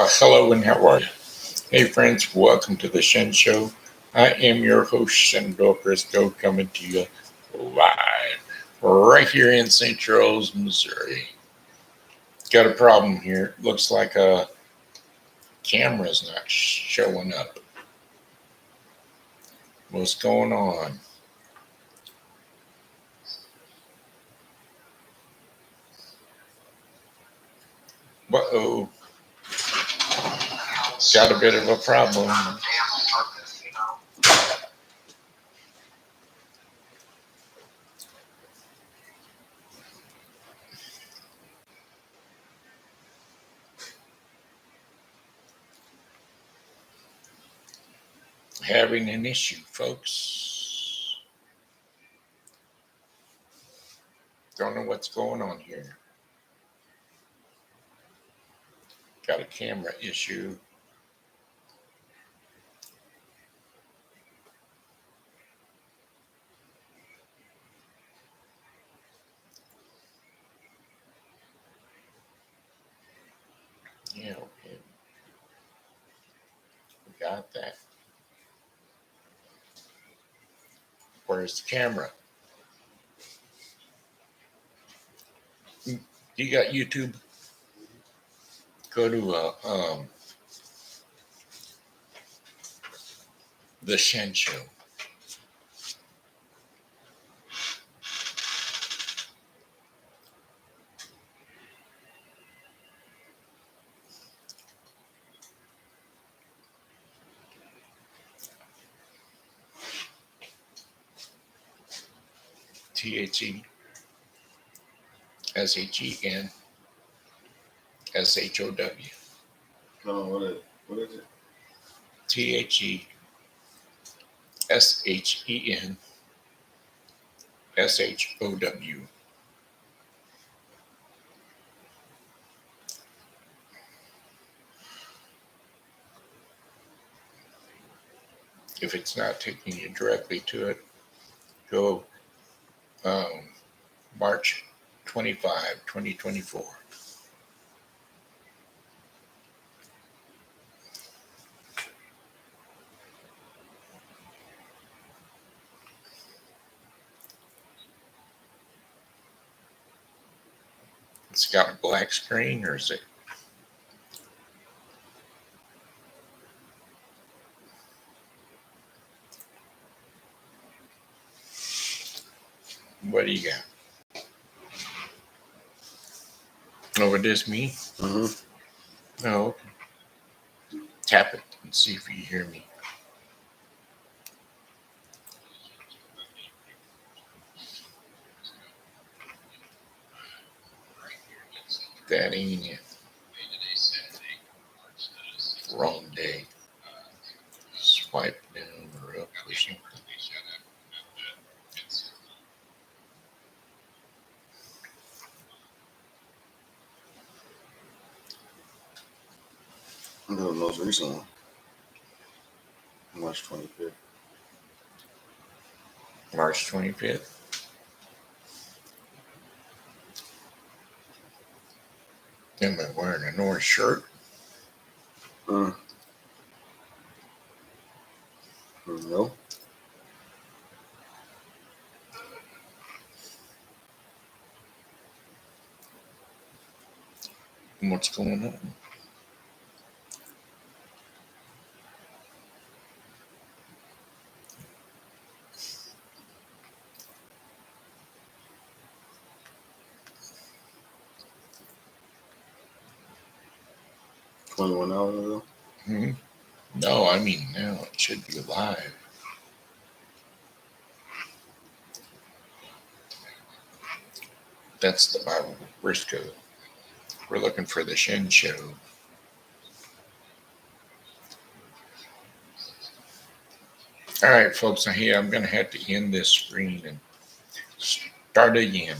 Hello and how are you? Hey friends, welcome to the Shen Show. I am your host, Shen coming to you live right here in St. Charles, Missouri. Got a problem here. Looks like a camera's not showing up. What's going on? Uh-oh. Got a bit of a problem. Having an issue, folks. Don't know what's going on here. Got a camera issue. Yeah, okay. We got that. Where's the camera? You got YouTube? Go to the Shen Show. THESHEN SHOW. No, what is it? THESHEN SHOW. If it's not taking you directly to it, go March 25, 2024. It's got a black screen, or is it? What do you got? Oh, it is me? Mm-hmm. Oh, okay. Tap it and see if you hear me. That ain't it. Wrong day. Swipe down or up or something. The most recent one. March 25th. March 25th. Am I wearing an orange shirt? No. What's going on? $21 ago. Hmm? No, I mean now it should be live. That's the Bible Briscoe. We're looking for the Shen Show. All right, folks. Hey, I'm going to have to end this screen and start again.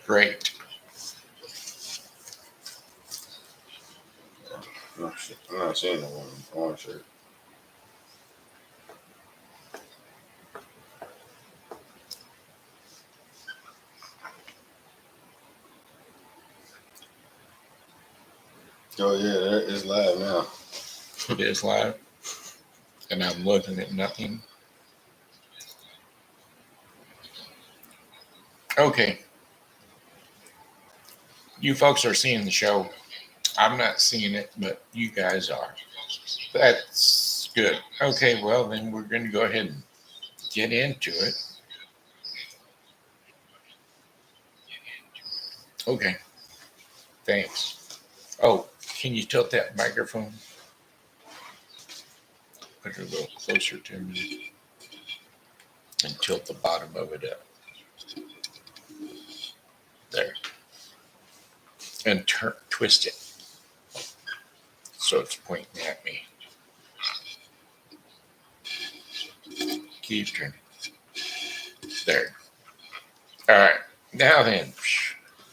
Great. I'm not seeing the one orange shirt. Oh yeah, it's live now. It is live. And I'm looking at nothing. Okay. You folks are seeing the show. I'm not seeing it, but you guys are. That's good. Okay, well, then we're going to go ahead and get into it. Okay. Thanks. Oh, can you tilt that microphone? Put it a little closer to me and tilt the bottom of it up. There. And twist it so it's pointing at me. Keep turning. There. All right. Now then.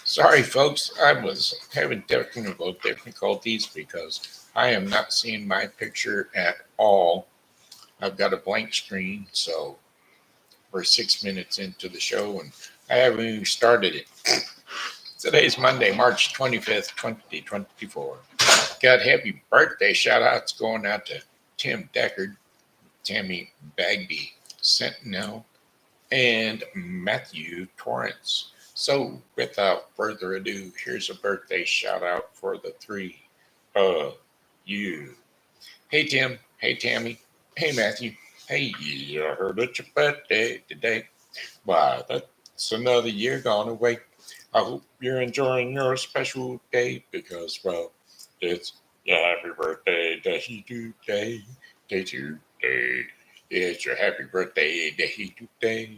Sorry, folks. I was having technical difficulties because I am not seeing my picture at all. I've got a blank screen, so we're 6 minutes into the show and I haven't even started it. Today's Monday, March 25th, 2024. Got happy birthday shout outs going out to Tim Deckard, Tammy Bagby, Sentinel, and Matthew Torrence. So, without further ado, here's a birthday shout out for the three of you. Hey, Tim. Hey, Tammy. Hey, Matthew. Hey, I heard it's your birthday today. Why, that's another year gone away. I hope you're enjoying your special day because, well, it's your happy birthday day today. Day today. It's your happy birthday day today.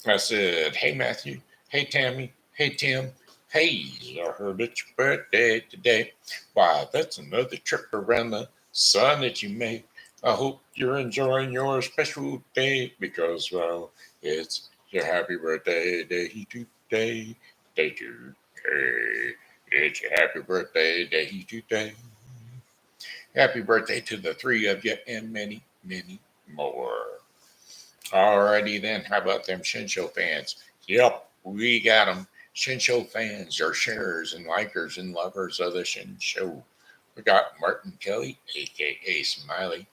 I said, hey, Matthew. Hey, Tammy. Hey, Tim. Hey, I heard it's your birthday today. Why, that's another trip around the sun that you made. I hope you're enjoying your special day because, well, it's your happy birthday day today. Day today. It's your happy birthday day today. Happy birthday to the three of you and many, many more. Alrighty then, how about them Shen Show fans? Yep, we got them. Shen Show fans are sharers and likers and lovers of the Shen Show. We got Martin Kelly, a.k.a. Smiley,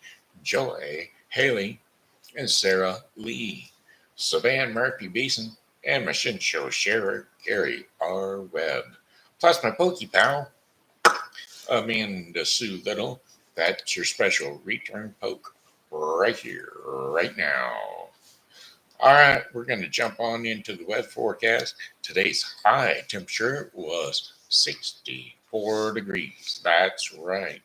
Joy, Haley, and Sara Lee, Savann Murphy Beason, and my Shen Show Sherer, Gary R. Webb. Plus my Pokey pal, Amanda Sue Little. That's your special return poke right here, right now. All right, we're going to jump on into the weather forecast. Today's high temperature was 64 degrees. That's right.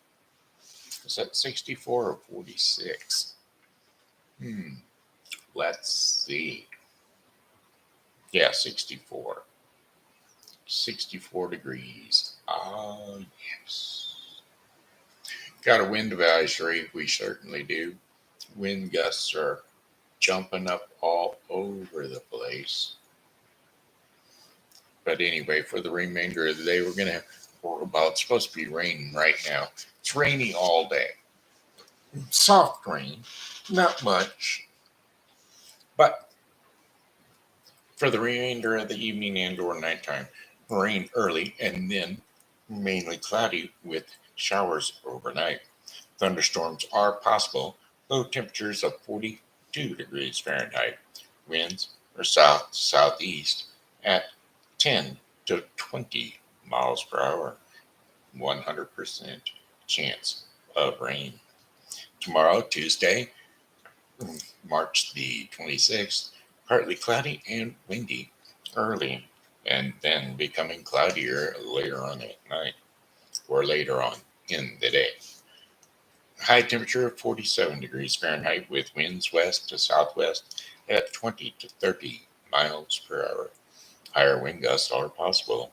Is that 64 or 46? Let's see. Yeah, 64. 64 degrees. Ah, yes. Got a wind advisory? We certainly do. Wind gusts are jumping up all over the place. But anyway, for the remainder of the day, we're going to have it's supposed to be raining right now. It's rainy all day. Soft rain, not much. But for the remainder of the evening and or nighttime, rain early and then mainly cloudy with showers overnight. Thunderstorms are possible. Low temperatures of 42 degrees Fahrenheit. Winds are south to southeast at 10 to 20 miles per hour. 100% chance of rain. Tomorrow, Tuesday, March the 26th, partly cloudy and windy early, and then becoming cloudier later on at night or later on in the day. High temperature of 47 degrees Fahrenheit with winds west to southwest at 20 to 30 miles per hour. Higher wind gusts are possible.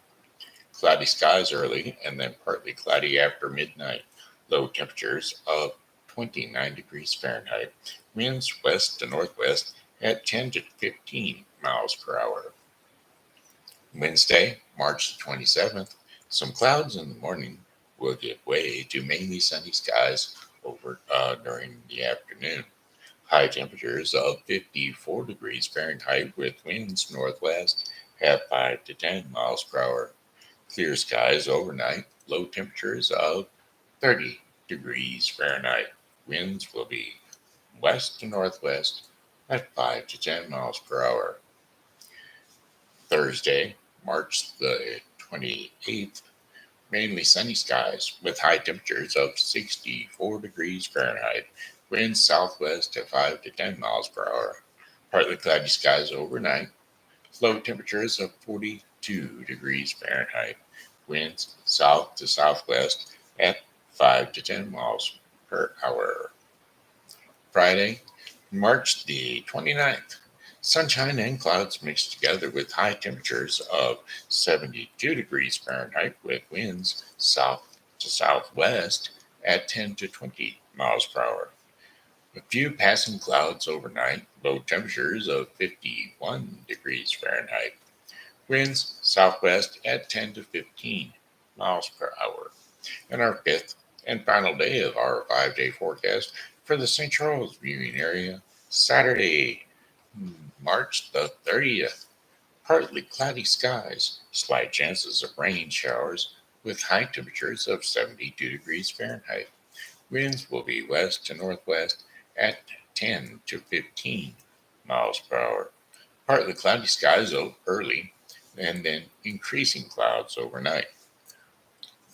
Cloudy skies early and then partly cloudy after midnight. Low temperatures of 29 degrees Fahrenheit. Winds west to northwest at 10 to 15 miles per hour. Wednesday, March 27th, some clouds in the morning will give way to mainly sunny skies over during the afternoon. High temperatures of 54 degrees Fahrenheit with winds northwest at 5 to 10 miles per hour. Clear skies overnight, low temperatures of 30 degrees Fahrenheit. Winds will be west to northwest at 5 to 10 miles per hour. Thursday, March the 28th, mainly sunny skies with high temperatures of 64 degrees Fahrenheit. Winds southwest at 5 to 10 miles per hour. Partly cloudy skies overnight. Low temperatures of 42 degrees Fahrenheit. Winds south to southwest at 5 to 10 miles per hour. Friday, March the 29th. Sunshine and clouds mixed together with high temperatures of 72 degrees Fahrenheit with winds south to southwest at 10 to 20 miles per hour. A few passing clouds overnight, low temperatures of 51 degrees Fahrenheit. Winds southwest at 10 to 15 miles per hour. And our fifth and final day of our 5 day forecast for the St. Charles viewing area, Saturday, March the 30th. Partly cloudy skies, slight chances of rain showers with high temperatures of 72 degrees Fahrenheit. Winds will be west to northwest at 10 to 15 miles per hour. Partly cloudy skies early and then increasing clouds overnight.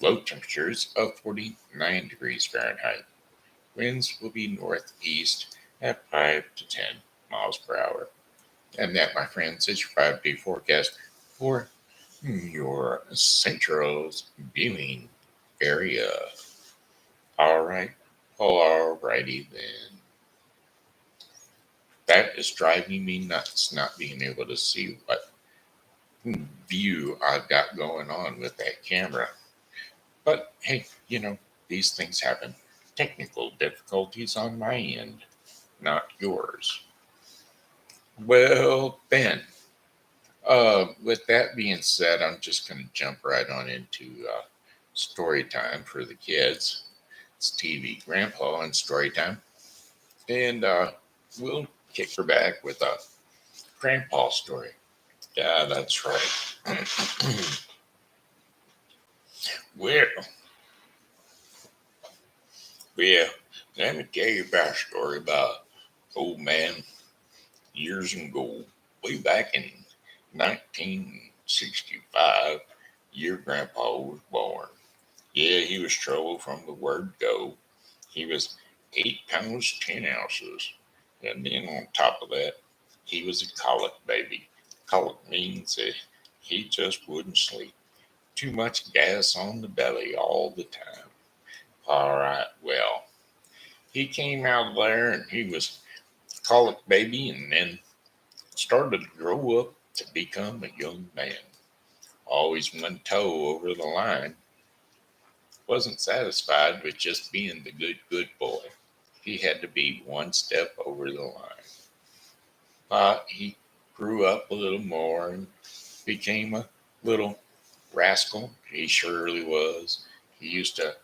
Low temperatures of 49 degrees Fahrenheit. Winds will be northeast at 5 to 10 miles per hour. And that, my friends, is your 5 day forecast for your St. Charles viewing area. All right. All righty then. That is driving me nuts not being able to see what view I've got going on with that camera. But hey, these things happen. Technical difficulties on my end, not yours. Well, then, with that being said, I'm just going to jump right on into story time for the kids. It's TV Grandpa and story time. And we'll kick her back with a grandpa story. Yeah, that's right. well, well, let me tell you about a story about old man years ago, way back in 1965, year Grandpa was born. Yeah, he was trouble from the word go. He was 8 pounds 10 ounces, and then on top of that, he was a colic baby. Colic means that he just wouldn't sleep. Too much gas on the belly all the time. All right, well, he came out of there and he was a colic baby, and then started to grow up to become a young man. Always one toe over the line. Wasn't satisfied with just being the good boy. He had to be one step over the line. But he grew up a little more and became a little rascal. He surely was. He used to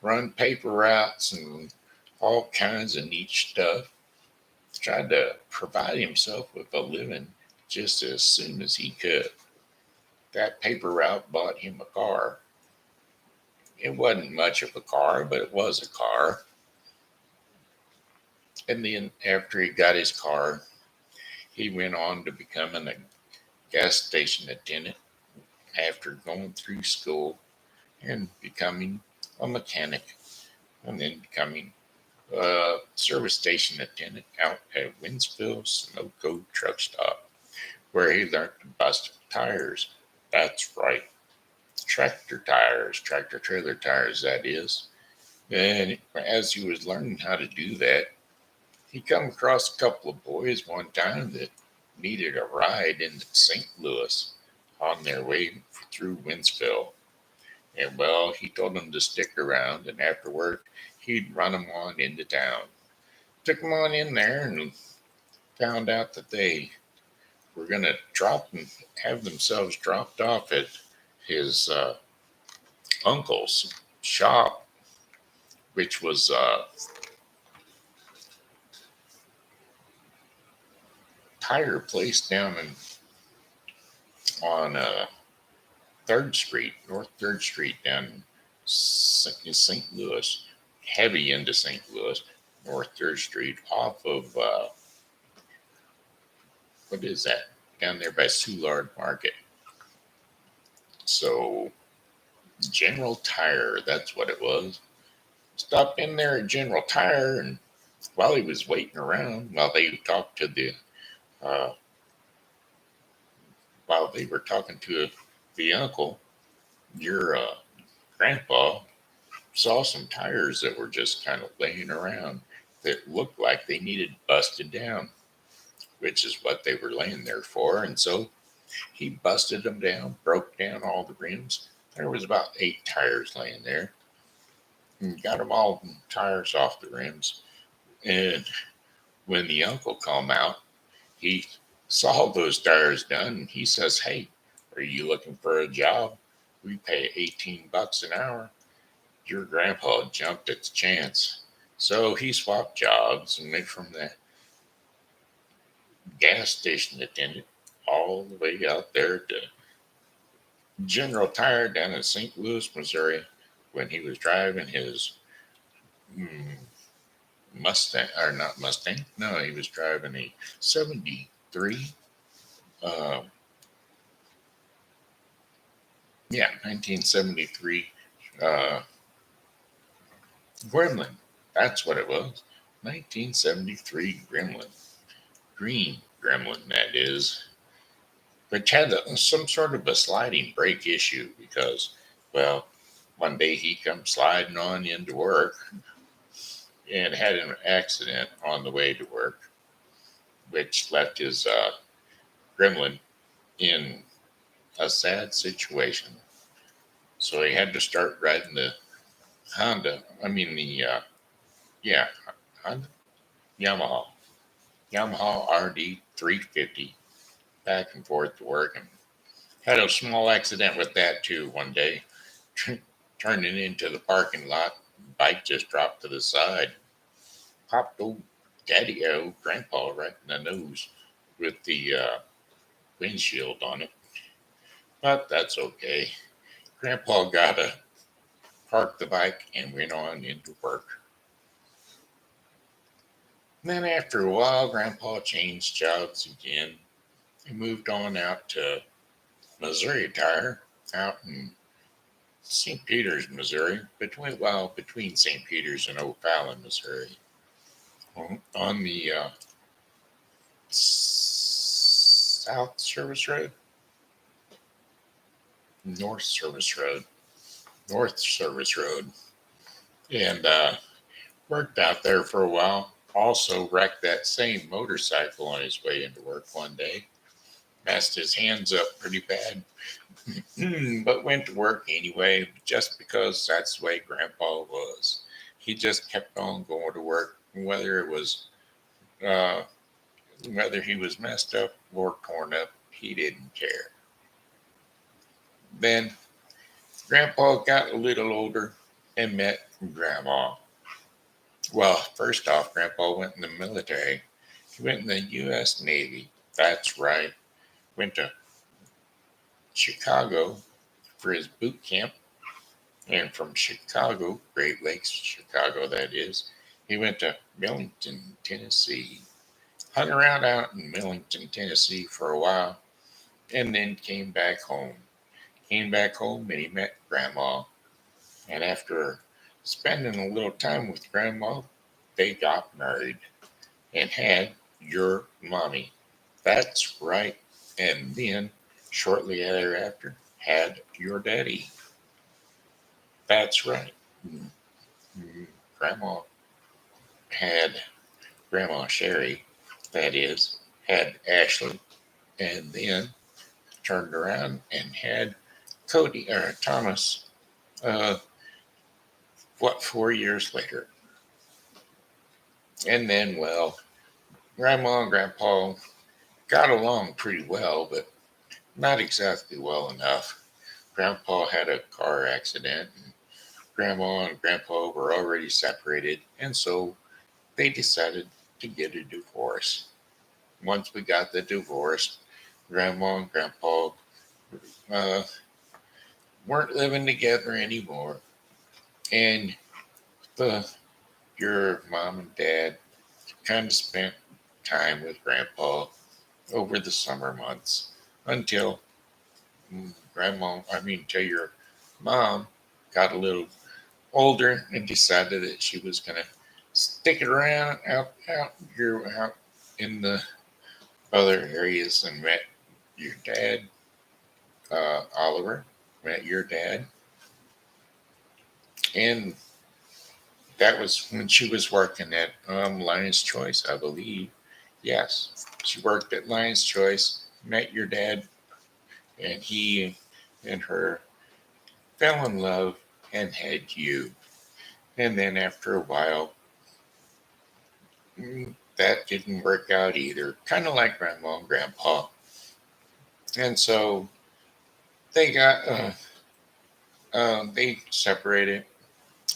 run paper routes and all kinds of neat stuff. Tried to provide himself with a living just as soon as he could. That paper route bought him a car. It wasn't much of a car, but it was a car. And then after he got his car, he went on to becoming a gas station attendant after going through school and becoming a mechanic and then becoming a service station attendant out at Winsville Sunoco truck stop where he learned to bust tires. That's right. Tractor tires, tractor trailer tires, that is. And as he was learning how to do that, he come across a couple of boys one time that needed a ride into St. Louis on their way through Winsville. And well, he told them to stick around, and after work, he'd run them on into town. Took them on in there and found out that they were going to drop and have themselves dropped off at his uncle's shop, which was tire place down on 3rd Street, North 3rd Street down in St. Louis, heavy into St. Louis, North 3rd Street off of, what is that? Down there by Soulard Market. So, General Tire, that's what it was. Stopped in there at General Tire, and while he was waiting around, uh, while they were talking to the uncle, your grandpa saw some tires that were just kind of laying around that looked like they needed busted down, which is what they were laying there for. And so he busted them down, broke down all the rims. There was about 8 tires laying there, and got them all tires off the rims. And when the uncle come out, he saw those tires done, and he says, "Hey, are you looking for a job? We pay $18 an hour." Your grandpa jumped at the chance. So he swapped jobs and went from the gas station attendant all the way out there to General Tire down in St. Louis, Missouri, when he was driving his Mustang, or not Mustang, no, he was driving a 73, uh, 1973 uh, Gremlin. That's what it was. 1973 Gremlin. Green Gremlin, that is. Which had some sort of a sliding brake issue because, well, one day he come sliding on into work and had an accident on the way to work, which left his Gremlin in a sad situation. So he had to start riding the Honda. I mean yeah, Honda, Yamaha, Yamaha RD 350 back and forth to work, and had a small accident with that too one day. Turning into the parking lot, bike just dropped to the side, popped old daddy-o grandpa right in the nose with the windshield on it. But that's okay. Grandpa got to park the bike and went on into work. Then after a while, Grandpa changed jobs again. He moved on out to Missouri Tire out in St. Peters, Missouri, between St. Peters and O'Fallon, Missouri, on the South Service Road, North Service Road, North Service Road, and worked out there for a while. Also wrecked that same motorcycle on his way into work one day. Messed his hands up pretty bad, but went to work anyway, just because that's the way Grandpa was. He just kept on going to work, uh, whether he was messed up or torn up, he didn't care. Then Grandpa got a little older and met Grandma. Well, first off, Grandpa went in the military. He went in the U.S. Navy. That's right. Went to Chicago for his boot camp. And from Chicago, Great Lakes, Chicago, that is, he went to Millington, Tennessee. Hung around out in Millington, Tennessee for a while, and then came back home. Came back home and he met Grandma. And after spending a little time with Grandma, they got married and had your mommy. That's right. And then, shortly thereafter, had your daddy. That's right. Grandma had Grandma Sherry, that is, had Ashley, and then turned around and had Cody or Thomas. Uh, 4 years later? And then, well, Grandma and Grandpa got along pretty well, but not exactly well enough. Grandpa had a car accident, and Grandma and Grandpa were already separated, and so they decided to get a divorce. Once we got the divorce, Grandma and Grandpa uh, weren't living together anymore, and your mom and dad kind of spent time with Grandpa over the summer months until till your mom got a little older and decided that she was going to stick it around out in the other areas and met your dad, Oliver, met your dad, and that was when she was working at Lion's Choice, I believe. Yes, she worked at Lion's Choice, met your dad, and he and her fell in love and had you. And then after a while, that didn't work out either. Kind of like Grandma and Grandpa. And so they they separated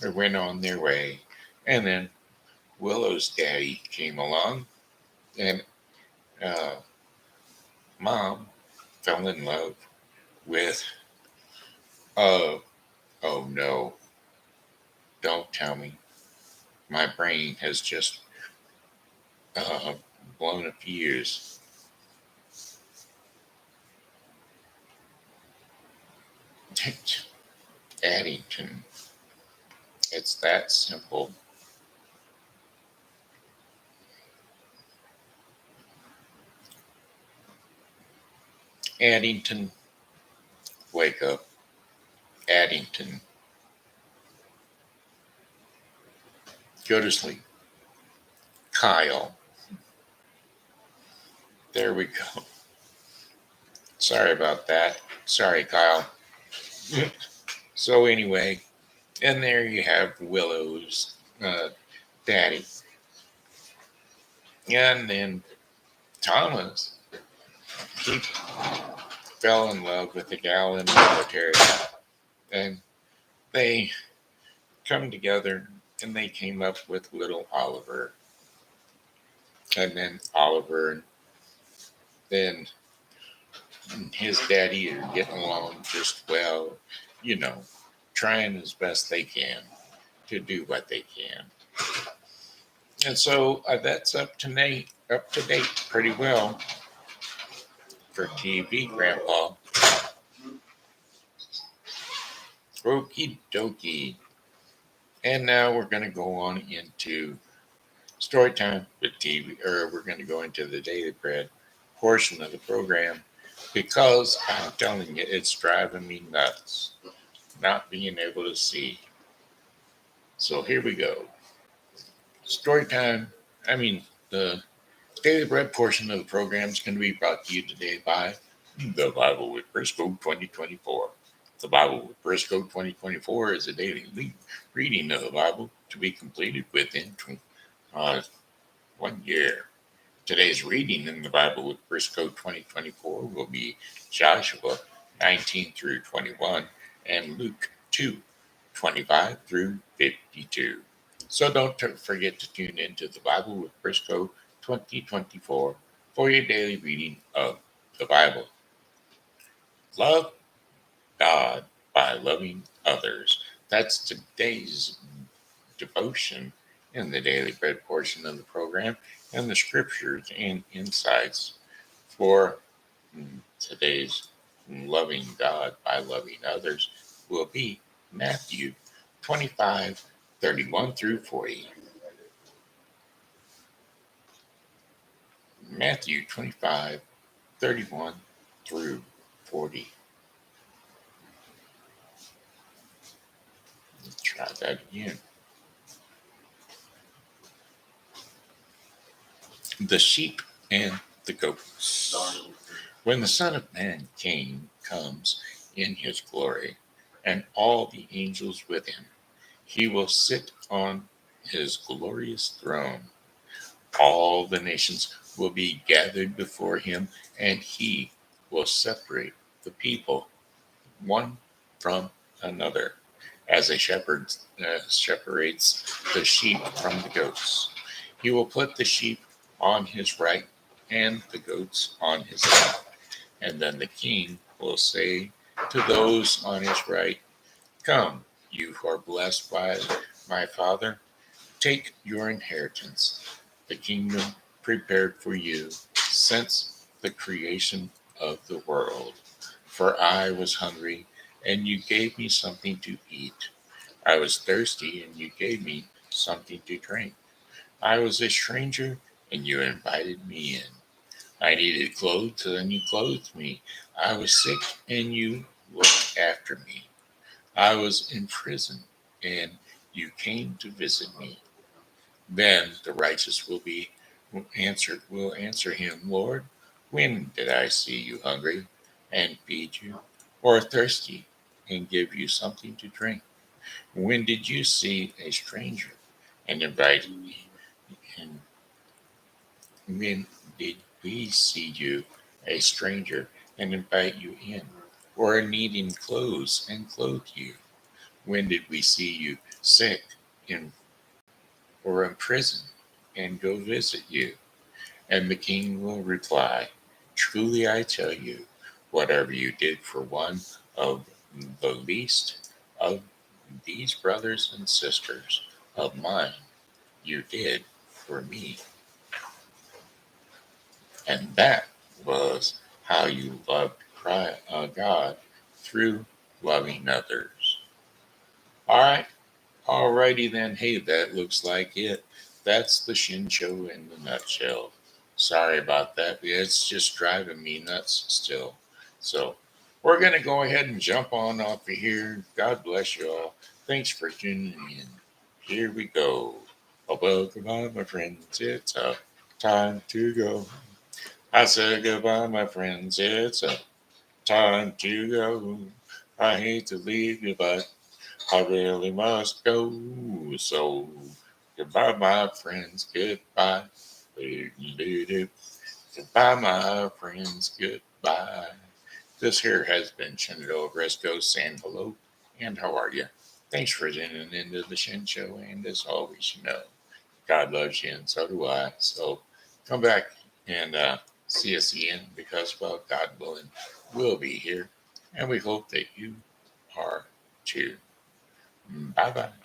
or went on their way. And then Willow's daddy came along, and uh, Mom fell in love with, oh, oh no, don't tell me. My brain has just uh, blown a fuse. Addington. It's that simple. Addington, wake up. Addington, go to sleep. Kyle, there we go. Sorry about that. Sorry, Kyle. So, anyway, and there you have Willow's daddy. And then Thomas, he fell in love with a gal in the military. And they come together and they came up with little Oliver. And then Oliver, then his daddy are getting along just well, you know, trying as best they can to do what they can. And so that's up to date pretty well for TV, Grandpa. Okie dokie. And now we're going to go on into story time with TV, or we're going to go into the Daily Bread portion of the program because I'm telling you, it's driving me nuts not being able to see. So here we go. Story time. The Daily Bread portion of the program is going to be brought to you today by the Bible with Briscoe 2024. The Bible with Briscoe 2024 is a daily reading of the Bible to be completed within 1 year. Today's reading in the Bible with Briscoe 2024 will be Joshua 19 through 21 and Luke 2, 25 through 52. So don't forget to tune into the Bible with Briscoe 2024 for your daily reading of the Bible. Love God by loving others. That's today's devotion in the Daily Bread portion of the program, and the scriptures and insights for today's loving God by loving others will be Matthew 25, 31 through 40. Matthew 25, 31 through 40. Let's try that again. The sheep and the goats. When the Son of Man comes in his glory, and all the angels with him, he will sit on his glorious throne. All the nations will be gathered before him, and he will separate the people one from another, as a shepherd separates the sheep from the goats. He will put the sheep on his right and the goats on his left. And then the king will say to those on his right, "Come, you who are blessed by my Father, take your inheritance, the kingdom prepared for you since the creation of the world. For I was hungry, and you gave me something to eat. I was thirsty, and you gave me something to drink. I was a stranger, and you invited me in. I needed clothes, and you clothed me. I was sick, and you looked after me. I was in prison, and you came to visit me." Then the righteous will answer him, "Lord, when did I see you hungry and feed you, or thirsty and give you something to drink? When did you see a stranger and invite you? And when did we see you a stranger and invite you in, or needing clothes and clothe you? When did we see you sick in or in prison and go visit you?" And the king will reply, "Truly I tell you, whatever you did for one of the least of these brothers and sisters of mine, you did for me." And that was how you loved God, through loving others. All right. Alrighty then. Hey, that looks like it. That's the Shin Show in the nutshell. Sorry about that. It's just driving me nuts still. So we're going to go ahead and jump on off of here. God bless you all. Thanks for tuning in. Here we go. Well, goodbye, my friends. It's time to go. I said goodbye, my friends. It's time to go. I hate to leave you, but I really must go. So goodbye, my friends. Goodbye. Goodbye, my friends. Goodbye. This here has been Shenandoah Briscoe saying hello and how are you? Thanks for tuning into the Shen Show. And as always, God loves you and so do I. So come back and see us again because, well, God willing, we'll be here. And we hope that you are too. Bye bye.